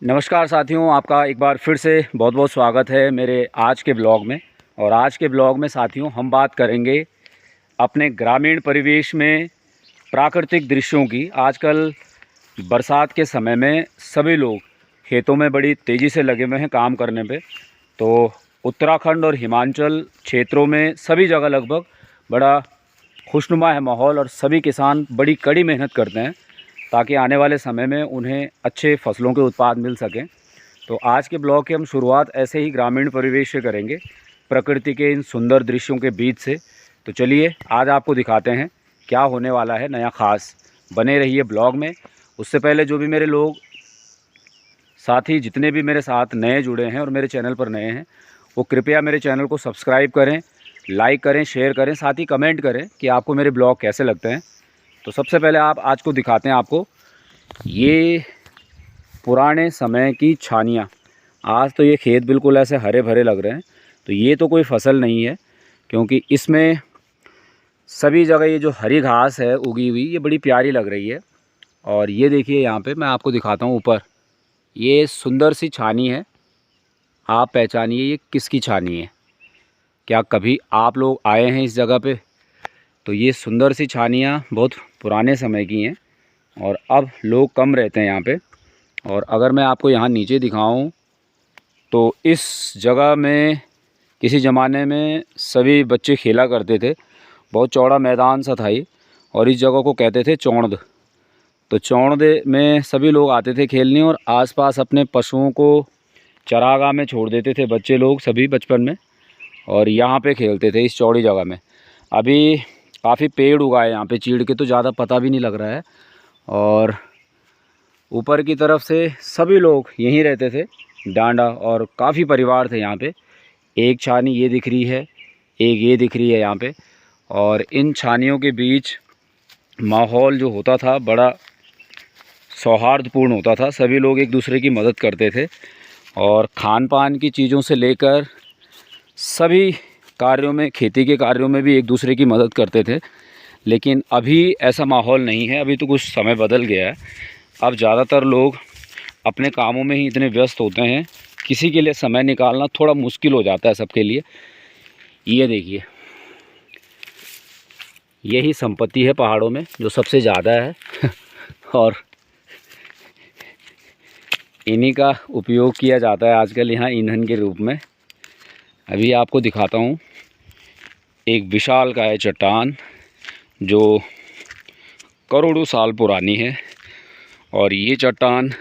नमस्कार साथियों, आपका एक बार फिर से बहुत बहुत स्वागत है मेरे आज के ब्लॉग में। और आज के ब्लॉग में साथियों हम बात करेंगे अपने ग्रामीण परिवेश में प्राकृतिक दृश्यों की। आजकल बरसात के समय में सभी लोग खेतों में बड़ी तेज़ी से लगे हुए हैं काम करने पे। तो उत्तराखंड और हिमाचल क्षेत्रों में सभी जगह लगभग बड़ा खुशनुमा है माहौल, और सभी किसान बड़ी कड़ी मेहनत करते हैं ताकि आने वाले समय में उन्हें अच्छे फसलों के उत्पाद मिल सकें। तो आज के ब्लॉग की हम शुरुआत ऐसे ही ग्रामीण परिवेश से करेंगे, प्रकृति के इन सुंदर दृश्यों के बीच से। तो चलिए आज आपको दिखाते हैं क्या होने वाला है नया ख़ास। बने रहिए ब्लॉग में। उससे पहले जो भी मेरे लोग साथी जितने भी मेरे साथ नए जुड़े हैं और मेरे चैनल पर नए हैं, वो कृपया मेरे चैनल को सब्सक्राइब करें, लाइक करें, शेयर करें, साथ ही कमेंट करें कि आपको मेरे ब्लॉग कैसे लगते हैं। तो सबसे पहले आप आज को दिखाते हैं आपको ये पुराने समय की छानियाँ। आज तो ये खेत बिल्कुल ऐसे हरे भरे लग रहे हैं। तो ये तो कोई फसल नहीं है, क्योंकि इसमें सभी जगह ये जो हरी घास है उगी हुई, ये बड़ी प्यारी लग रही है। और ये देखिए यहाँ पे मैं आपको दिखाता हूँ ऊपर, ये सुंदर सी छानी है। आप पहचानिए ये किसकी छानी है। क्या कभी आप लोग आए हैं इस जगह पे? तो ये सुंदर सी छानियाँ बहुत पुराने समय की हैं और अब लोग कम रहते हैं यहाँ पे। और अगर मैं आपको यहाँ नीचे दिखाऊं तो इस जगह में किसी ज़माने में सभी बच्चे खेला करते थे। बहुत चौड़ा मैदान सा था ये, और इस जगह को कहते थे चौंद। तो चौंद में सभी लोग आते थे खेलने, और आसपास अपने पशुओं को चरागाह में छोड़ देते थे बच्चे लोग सभी बचपन में, और यहाँ पे खेलते थे इस चौड़ी जगह में। अभी काफ़ी पेड़ उगाए यहाँ पे चीड़ के, तो ज़्यादा पता भी नहीं लग रहा है। और ऊपर की तरफ से सभी लोग यहीं रहते थे, डांडा, और काफ़ी परिवार थे यहाँ पे। एक छानी ये दिख रही है, एक ये दिख रही है यहाँ पे। और इन छानियों के बीच माहौल जो होता था बड़ा सौहार्दपूर्ण होता था। सभी लोग एक दूसरे की मदद करते थे, और खान पान की चीज़ों से लेकर सभी कार्यों में, खेती के कार्यों में भी एक दूसरे की मदद करते थे। लेकिन अभी ऐसा माहौल नहीं है। अभी तो कुछ समय बदल गया है। अब ज़्यादातर लोग अपने कामों में ही इतने व्यस्त होते हैं, किसी के लिए समय निकालना थोड़ा मुश्किल हो जाता है सबके लिए। ये देखिए, यही संपत्ति है पहाड़ों में जो सबसे ज़्यादा है और इन्हीं का उपयोग किया जाता है आजकल यहाँ ईंधन के रूप में। अभी आपको दिखाता हूँ एक विशालकाय चट्टान जो करोड़ों साल पुरानी है। और ये चट्टान,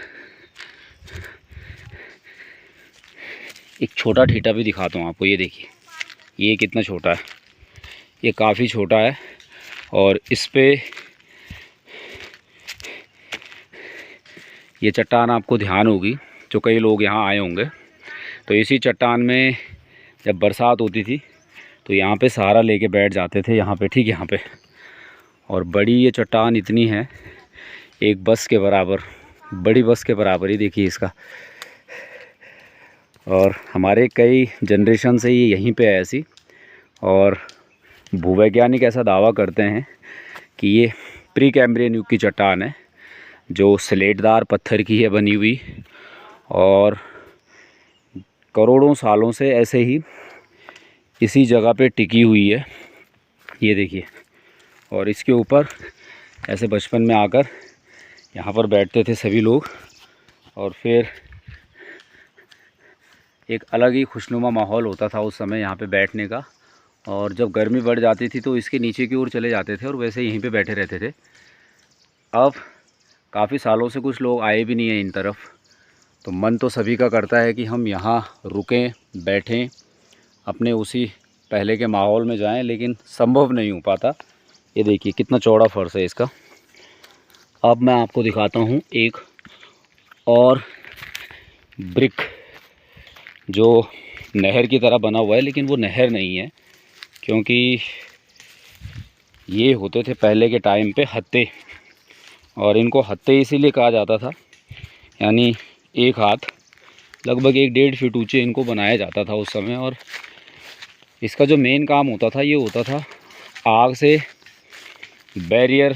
एक छोटा ठीठा भी दिखाता हूँ आपको। ये देखिए ये कितना छोटा है, ये काफ़ी छोटा है। और इस पे ये चट्टान आपको ध्यान होगी, जो कई लोग यहाँ आए होंगे। तो इसी चट्टान में जब बरसात होती थी तो यहाँ पे सहारा लेके बैठ जाते थे यहाँ पे, ठीक यहाँ पे। और बड़ी ये चट्टान इतनी है, एक बस के बराबर, बड़ी बस के बराबर ही देखिए इसका। और हमारे कई जनरेशन से ये यहीं पे है ऐसी। और भूवैज्ञानिक ऐसा दावा करते हैं कि ये प्री कैम्ब्रियन युग की चट्टान है, जो स्लेटदार पत्थर की है बनी हुई, और करोड़ों सालों से ऐसे ही इसी जगह पे टिकी हुई है। ये देखिए, और इसके ऊपर ऐसे बचपन में आकर यहाँ पर बैठते थे सभी लोग, और फिर एक अलग ही खुशनुमा माहौल होता था उस समय यहाँ पे बैठने का। और जब गर्मी बढ़ जाती थी तो इसके नीचे की ओर चले जाते थे और वैसे यहीं पे बैठे रहते थे। अब काफ़ी सालों से कुछ लोग आए भी नहीं हैं इन तरफ। तो मन तो सभी का करता है कि हम यहाँ रुकें, बैठें, अपने उसी पहले के माहौल में जाएं, लेकिन संभव नहीं हो पाता। ये देखिए कितना चौड़ा फर्श है इसका। अब मैं आपको दिखाता हूँ एक और ब्रिक जो नहर की तरह बना हुआ है, लेकिन वो नहर नहीं है, क्योंकि ये होते थे पहले के टाइम पे हत्थे। और इनको हत्थे इसीलिए कहा जाता था, यानी एक हाथ लगभग 1-1.5 फीट ऊंचे इनको बनाया जाता था उस समय। और इसका जो मेन काम होता था, ये होता था आग से बैरियर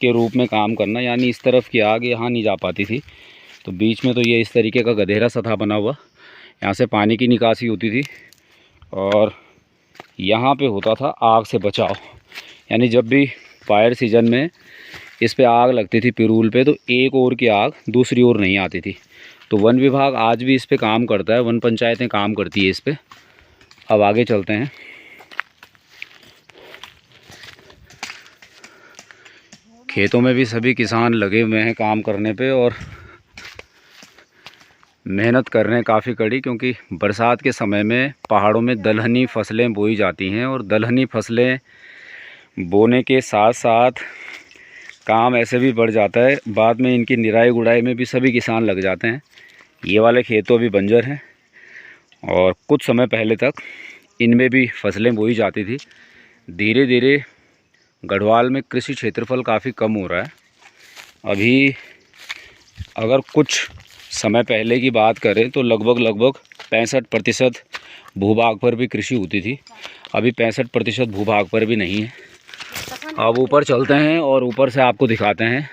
के रूप में काम करना, यानी इस तरफ की आग यहाँ नहीं जा पाती थी। तो तो बीच में तो ये इस तरीके का गधेरा सा था बना हुआ, यहाँ से पानी की निकासी होती थी और यहाँ पे होता था आग से बचाव। यानी जब भी फायर सीज़न में इस पे आग लगती थी पिरूल पे, तो एक ओर की आग दूसरी ओर नहीं आती थी। तो वन विभाग आज भी इस पे काम करता है, वन पंचायतें काम करती है इस पे। अब आगे चलते हैं। खेतों में भी सभी किसान लगे हुए हैं काम करने पे और मेहनत कर रहे हैं काफ़ी कड़ी, क्योंकि बरसात के समय में पहाड़ों में दलहनी फसलें बोई जाती हैं और दलहनी फसलें बोने के साथ साथ काम ऐसे भी बढ़ जाता है, बाद में इनकी निराई गुड़ाई में भी सभी किसान लग जाते हैं। ये वाले खेत तो अभी बंजर हैं और कुछ समय पहले तक इनमें भी फसलें बोई जाती थी। धीरे धीरे गढ़वाल में कृषि क्षेत्रफल काफ़ी कम हो रहा है। अभी अगर कुछ समय पहले की बात करें तो लगभग 65% भूभाग पर भी कृषि होती थी। अभी 65% भूभाग पर भी नहीं है। अब ऊपर चलते हैं और ऊपर से आपको दिखाते हैं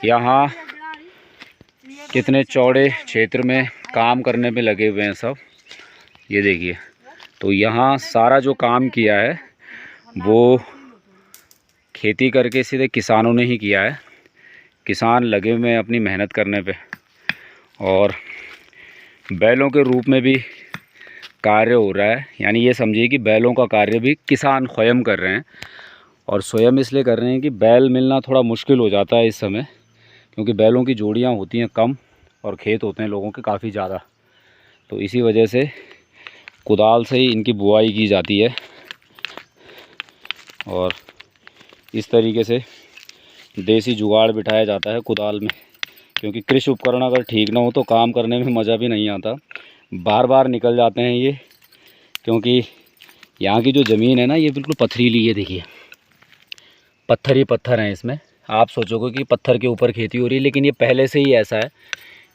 यहाँ कितने चौड़े क्षेत्र में काम करने में लगे हुए हैं सब। ये देखिए, तो यहाँ सारा जो काम किया है वो खेती करके सीधे किसानों ने ही किया है। किसान लगे हुए हैं अपनी मेहनत करने पे और बैलों के रूप में भी कार्य हो रहा है। यानी ये समझिए कि बैलों का कार्य भी किसान स्वयं कर रहे हैं। और स्वयं इसलिए कर रहे हैं कि बैल मिलना थोड़ा मुश्किल हो जाता है इस समय, क्योंकि बैलों की जोड़ियां होती हैं कम और खेत होते हैं लोगों के काफ़ी ज़्यादा। तो इसी वजह से कुदाल से ही इनकी बुआई की जाती है और इस तरीके से देसी जुगाड़ बिठाया जाता है कुदाल में, क्योंकि कृषि उपकरण अगर ठीक ना हो तो काम करने में मज़ा भी नहीं आता। बार बार निकल जाते हैं ये, क्योंकि यहाँ की जो ज़मीन है ना ये बिल्कुल पथरीली है। देखिए पत्थर ही पत्थर हैं इसमें। आप सोचोगे कि पत्थर के ऊपर खेती हो रही है, लेकिन ये पहले से ही ऐसा है,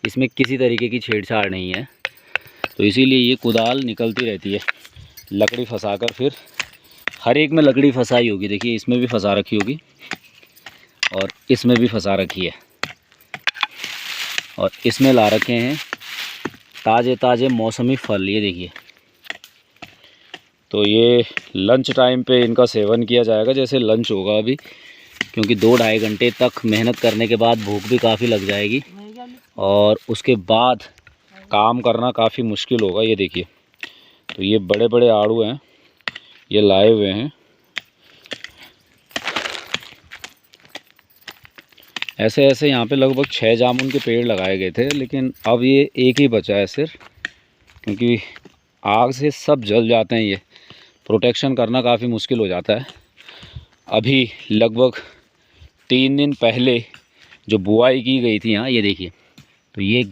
इसमें किसी तरीके की छेड़छाड़ नहीं है। तो इसीलिए ये कुदाल निकलती रहती है लकड़ी फंसाकर। फिर हर एक में लकड़ी फंसाई होगी, देखिए इसमें भी फंसा रखी होगी और इसमें भी फंसा रखी है और इसमें ला रखे हैं ताज़े ताज़े मौसमी फल। ये देखिए, तो ये लंच टाइम पे इनका सेवन किया जाएगा, जैसे लंच होगा अभी, क्योंकि 2-2.5 घंटे तक मेहनत करने के बाद भूख भी काफ़ी लग जाएगी और उसके बाद काम करना काफ़ी मुश्किल होगा। ये देखिए, तो ये बड़े बड़े आड़ू हैं, ये लाए हुए हैं। ऐसे ऐसे यहाँ पे लगभग 6 जामुन के पेड़ लगाए गए थे, लेकिन अब ये एक ही बचा है सिर्फ, क्योंकि आग से सब जल जाते हैं। ये प्रोटेक्शन करना काफ़ी मुश्किल हो जाता है। अभी लगभग 3 दिन पहले जो बुआई की गई थी यहाँ, ये देखिए, तो ये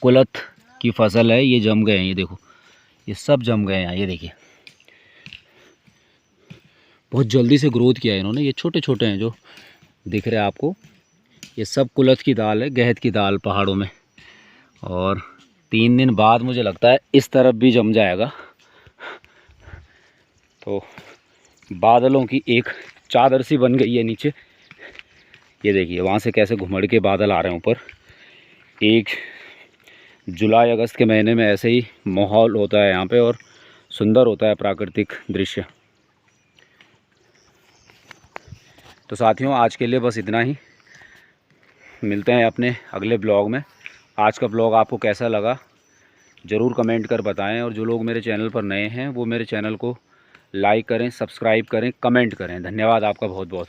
कुलथ की फसल है, ये जम गए हैं। ये देखो, ये सब जम गए हैं यहाँ। ये देखिए, बहुत जल्दी से ग्रोथ किया है इन्होंने। ये छोटे छोटे हैं जो दिख रहे हैं आपको, ये सब कुलथ की दाल है, गहत की दाल पहाड़ों में। और 3 दिन बाद मुझे लगता है इस तरफ भी जम जाएगा। तो बादलों की एक चादर सी बन गई है नीचे। ये देखिए वहाँ से कैसे घुमड़ के बादल आ रहे हैं ऊपर। 1 जुलाई अगस्त के महीने में ऐसे ही माहौल होता है यहाँ पे और सुंदर होता है प्राकृतिक दृश्य। तो साथियों, आज के लिए बस इतना ही। मिलते हैं अपने अगले ब्लॉग में। आज का ब्लॉग आपको कैसा लगा ज़रूर कमेंट कर बताएं, और जो लोग मेरे चैनल पर नए हैं वो मेरे चैनल को लाइक करें, सब्सक्राइब करें, कमेंट करें। धन्यवाद आपका बहुत बहुत।